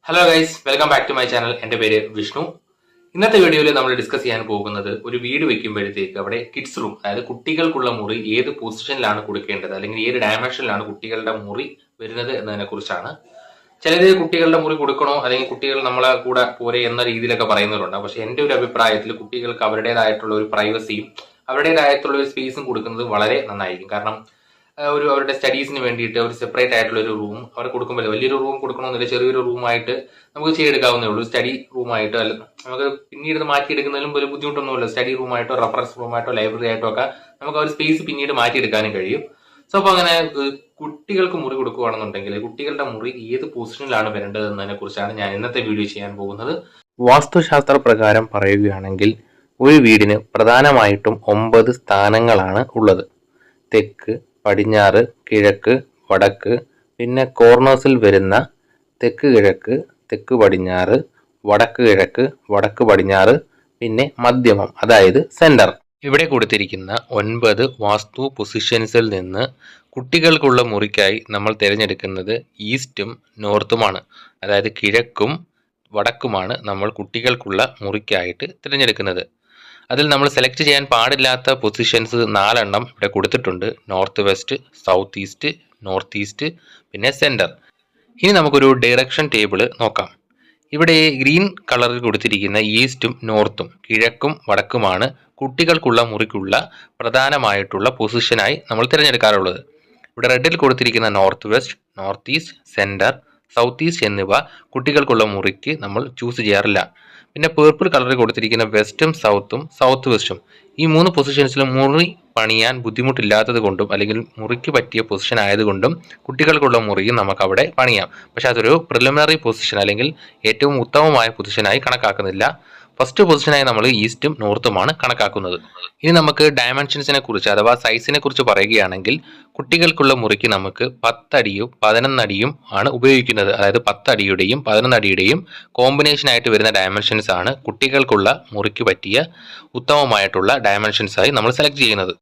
Hello guys, welcome back to my channel. എൻ്റെ പേര് വിഷ്ണു. ഇന്നത്തെ വീഡിയോയിൽ നമ്മൾ ഡിസ്കസ് ചെയ്യാൻ പോകുന്നത് ഒരു വീട് വെക്കുമ്പോഴത്തേക്ക് അവിടെ കിഡ്സ് റൂം, അതായത് കുട്ടികൾക്കുള്ള മുറി ഏത് പൊസിഷനിലാണ് കൊടുക്കേണ്ടത്, അല്ലെങ്കിൽ ഏത് ഡയമെൻഷനിലാണ് കുട്ടികളുടെ മുറി വരുന്നത് എന്നതിനെ കുറിച്ചാണ്. ചിലര് കുട്ടികളുടെ മുറി കൊടുക്കണോ അല്ലെങ്കിൽ കുട്ടികൾ നമ്മളെ കൂടെ പോരെ എന്ന രീതിയിലൊക്കെ പറയുന്നവരുണ്ട്. പക്ഷെ എൻ്റെ ഒരു അഭിപ്രായത്തിൽ കുട്ടികൾക്ക് അവരുടേതായിട്ടുള്ള ഒരു പ്രൈവസിയും അവരുടേതായിട്ടുള്ള ഒരു സ്പേസും കൊടുക്കുന്നത് വളരെ നന്നായിരിക്കും. കാരണം അവരുടെ സ്റ്റഡീസിന് വേണ്ടിയിട്ട് ഒരു സെപ്പറേറ്റ് ആയിട്ടുള്ള ഒരു റൂം അവർ കൊടുക്കുമ്പോൾ വലിയൊരു റൂം കൊടുക്കണമെന്നില്ല, ചെറിയൊരു റൂമായിട്ട് നമുക്ക് ചെയ്തെടുക്കാവുന്നേ ഉള്ളൂ. സ്റ്റഡി റൂമായിട്ടോ അല്ല, നമുക്ക് പിന്നീട് മാറ്റിയെടുക്കുന്നതിലും ഒരു ബുദ്ധിമുട്ടൊന്നുമില്ല. സ്റ്റഡി റൂമായിട്ടോ റെഫറൻസ് റൂമായിട്ടോ ലൈബ്രറി ആയിട്ടോ ഒക്കെ നമുക്ക് ആ ഒരു സ്പേസ് പിന്നീട് മാറ്റിയെടുക്കാനും കഴിയും. സോ അപ്പോൾ അങ്ങനെ കുട്ടികൾക്ക് മുറി കൊടുക്കുകയാണെന്നുണ്ടെങ്കിൽ കുട്ടികളുടെ മുറി ഏത് പൊസിഷനിലാണ് വരേണ്ടത് എന്നതിനെ കുറിച്ചാണ് ഞാൻ ഇന്നത്തെ വീഡിയോ ചെയ്യാൻ പോകുന്നത്. വാസ്തുശാസ്ത്ര പ്രകാരം പറയുകയാണെങ്കിൽ ഒരു വീടിന് പ്രധാനമായിട്ടും 9 സ്ഥാനങ്ങളാണ് ഉള്ളത്. തെക്ക്, പടിഞ്ഞാറ്, കിഴക്ക്, വടക്ക്, പിന്നെ കോർണേഴ്സിൽ വരുന്ന തെക്ക് കിഴക്ക്, തെക്ക് പടിഞ്ഞാറ്, വടക്ക് കിഴക്ക്, വടക്ക് പടിഞ്ഞാറ്, പിന്നെ മധ്യമം അതായത് സെന്റർ. ഇവിടെ കൊടുത്തിരിക്കുന്ന 9 വാസ്തു പൊസിഷൻസിൽ നിന്ന് കുട്ടികൾക്കുള്ള മുറിക്കായി നമ്മൾ തിരഞ്ഞെടുക്കുന്നത് ഈസ്റ്റും നോർത്തുമാണ്. അതായത് കിഴക്കും വടക്കുമാണ് നമ്മൾ കുട്ടികൾക്കുള്ള മുറിക്കായിട്ട് തിരഞ്ഞെടുക്കുന്നത്. അതിൽ നമ്മൾ സെലക്ട് ചെയ്യാൻ പാടില്ലാത്ത പൊസിഷൻസ് 4 എണ്ണം ഇവിടെ കൊടുത്തിട്ടുണ്ട്. North west, south east, north east, പിന്നെ സെൻറ്റർ. ഇനി നമുക്കൊരു ഡയറക്ഷൻ ടേബിൾ നോക്കാം. ഇവിടെ ഗ്രീൻ കളറിൽ കൊടുത്തിരിക്കുന്ന ഈസ്റ്റും നോർത്തും കിഴക്കും വടക്കുമാണ് കുട്ടികൾക്കുള്ള മുറിക്കുള്ള പ്രധാനമായിട്ടുള്ള പൊസിഷനായി നമ്മൾ തിരഞ്ഞെടുക്കാറുള്ളത്. ഇവിടെ റെഡിൽ കൊടുത്തിരിക്കുന്ന north west, north east, centre, south east എന്നിവ കുട്ടികൾക്കുള്ള മുറിക്ക് നമ്മൾ ചൂസ് ചെയ്യാറില്ല. പിന്നെ പേർപ്പിൾ കളറിൽ കൊടുത്തിരിക്കുന്ന വെസ്റ്റും സൗത്തും സൗത്ത് വെസ്റ്റും ഈ 3 പൊസിഷൻസിലും മുറി പണിയാൻ ബുദ്ധിമുട്ടില്ലാത്തത് കൊണ്ടും അല്ലെങ്കിൽ മുറിക്ക് പറ്റിയ പൊസിഷൻ ആയതുകൊണ്ടും കുട്ടികൾക്കുള്ള മുറിയും നമുക്ക് അവിടെ പണിയാം. പക്ഷെ അതൊരു പ്രിലിമിനറി പൊസിഷൻ അല്ലെങ്കിൽ ഏറ്റവും ഉത്തമമായ പൊസിഷനായി കണക്കാക്കുന്നില്ല. ഫസ്റ്റ് പൊസിഷനായി നമ്മൾ ഈസ്റ്റും നോർത്തുമാണ് കണക്കാക്കുന്നത്. ഇനി നമുക്ക് ഡയമെൻഷൻസിനെ കുറിച്ച് അഥവാ സൈസിനെ കുറിച്ച് പറയുകയാണെങ്കിൽ കുട്ടികൾക്കുള്ള മുറിക്ക് നമുക്ക് 10 അടിയും 11 അടിയും ആണ് ഉപയോഗിക്കുന്നത്. അതായത് 10 അടിയുടെയും 11 അടിയുടെയും കോമ്പിനേഷൻ ആയിട്ട് വരുന്ന ഡയമെൻഷൻസ് ആണ് കുട്ടികൾക്കുള്ള മുറിക്ക് പറ്റിയ ഉത്തമമായിട്ടുള്ള ഡയമെൻഷൻസായി നമ്മൾ സെലക്ട് ചെയ്യുന്നത്.